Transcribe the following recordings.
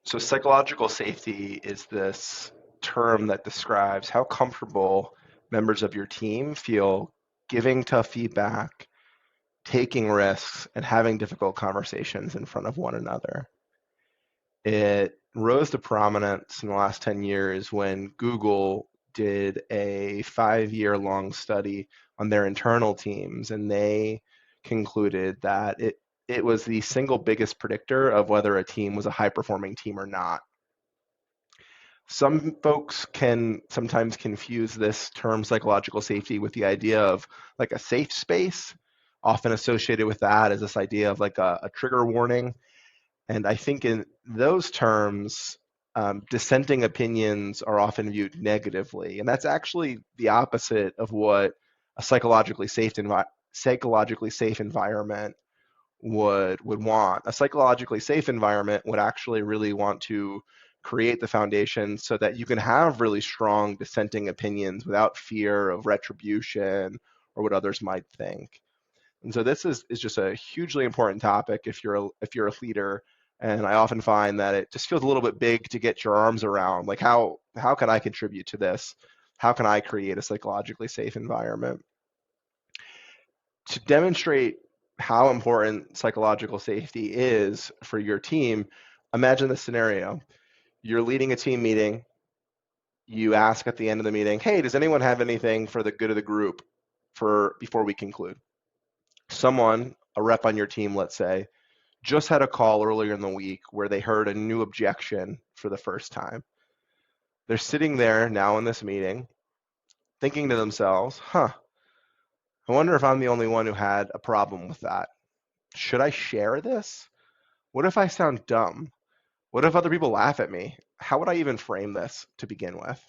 So psychological safety is this term that describes how comfortable members of your team feel giving tough feedback, taking risks, and having difficult conversations in front of one another. It rose to prominence in the last 10 years when Google did a 5-year long study on their internal teams, and they concluded that it was the single biggest predictor of whether a team was a high performing team or not. Some folks can sometimes confuse this term psychological safety with the idea of like a safe space. Often associated with that is this idea of like a trigger warning. And I think in those terms, dissenting opinions are often viewed negatively. And that's actually the opposite of what a psychologically safe environment would want. A psychologically safe environment would actually really want to create the foundation so that you can have really strong dissenting opinions without fear of retribution or what others might think. And so this is just a hugely important topic if you're a leader. And I often find that it just feels a little bit big to get your arms around. Like how can I contribute to this? How can I create a psychologically safe environment? To demonstrate how important psychological safety is for your team, imagine this scenario. You're leading a team meeting. You ask at the end of the meeting, hey, does anyone have anything for the good of the group before we conclude? Someone, a rep on your team, let's say, just had a call earlier in the week where they heard a new objection for the first time. They're sitting there now in this meeting thinking to themselves, I wonder if I'm the only one who had a problem with that. Should I share this? What if I sound dumb? What if other people laugh at me? How would I even frame this to begin with?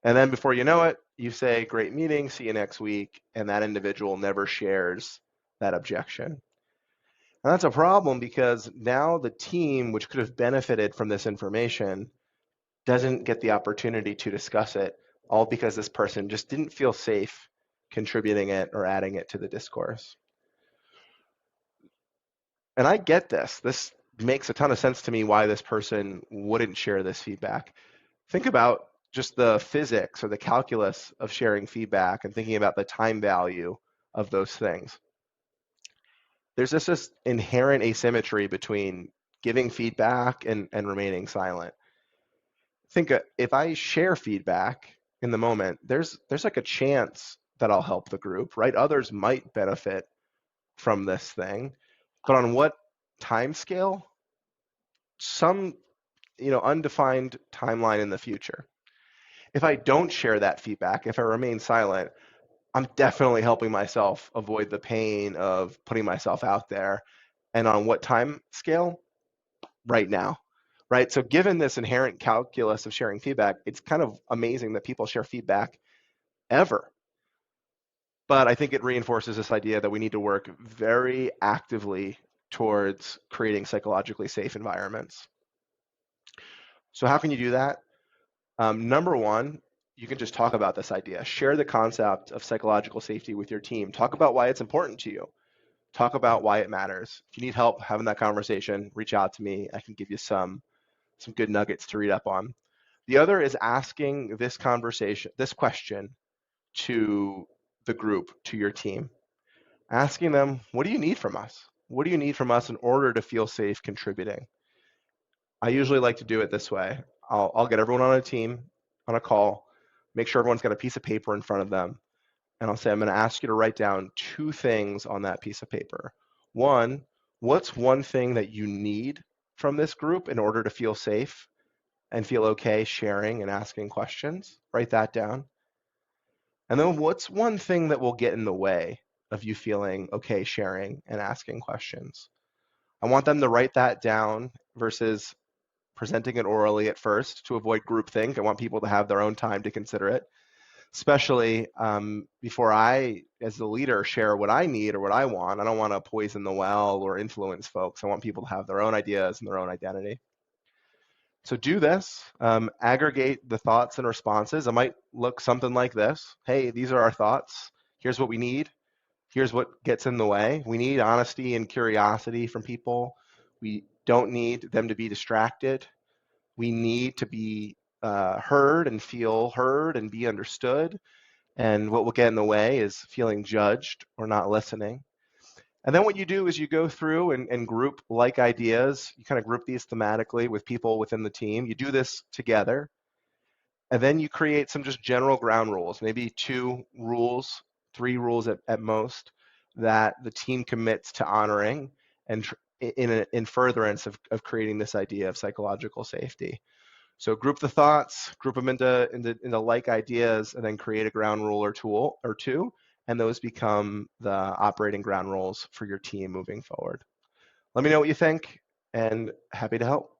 And then before you know it, you say, great meeting, see you next week, and that individual never shares that objection. And that's a problem because now the team, which could have benefited from this information, doesn't get the opportunity to discuss it, all because this person just didn't feel safe contributing it or adding it to the discourse. And I get this. This makes a ton of sense to me why this person wouldn't share this feedback. Think about just the physics or the calculus of sharing feedback and thinking about the time value of those things. There's this inherent asymmetry between giving feedback and remaining silent. Think if I share feedback in the moment, there's like a chance that I'll help the group, right? Others might benefit from this thing, but on what time scale? Some undefined timeline in the future. If I don't share that feedback, if I remain silent, I'm definitely helping myself avoid the pain of putting myself out there. And on what time scale? Right now, right? So given this inherent calculus of sharing feedback, it's kind of amazing that people share feedback ever. But I think it reinforces this idea that we need to work very actively towards creating psychologically safe environments. So how can you do that? Number one, you can just talk about this idea. Share the concept of psychological safety with your team. Talk about why it's important to you. Talk about why it matters. If you need help having that conversation, reach out to me. I can give you some good nuggets to read up on. The other is asking this question to the group, to your team. Asking them, what do you need from us? What do you need from us in order to feel safe contributing? I usually like to do it this way. I'll get everyone on a team, on a call, make sure everyone's got a piece of paper in front of them, and I'll say, I'm going to ask you to write down 2 things on that piece of paper. One, what's one thing that you need from this group in order to feel safe and feel okay sharing and asking questions? Write that down. And then what's one thing that will get in the way of you feeling okay sharing and asking questions? I want them to write that down versus presenting it orally at first to avoid groupthink. I want people to have their own time to consider it, especially before I, as the leader, share what I need or what I want. I don't want to poison the well or influence folks. I want people to have their own ideas and their own identity. So do this, aggregate the thoughts and responses. It might look something like this. Hey, these are our thoughts. Here's what we need. Here's what gets in the way. We need honesty and curiosity from people. We don't need them to be distracted. We need to be heard and feel heard and be understood. And what will get in the way is feeling judged or not listening. And then what you do is you go through and group like ideas. You kind of group these thematically with people within the team. You do this together. And then you create some just general ground rules, maybe 2 rules, 3 rules at most, that the team commits to honoring and in furtherance of creating this idea of psychological safety. So group the thoughts, group them into like ideas, and then create a ground rule or tool or two, and those become the operating ground rules for your team moving forward. Let me know what you think, and happy to help.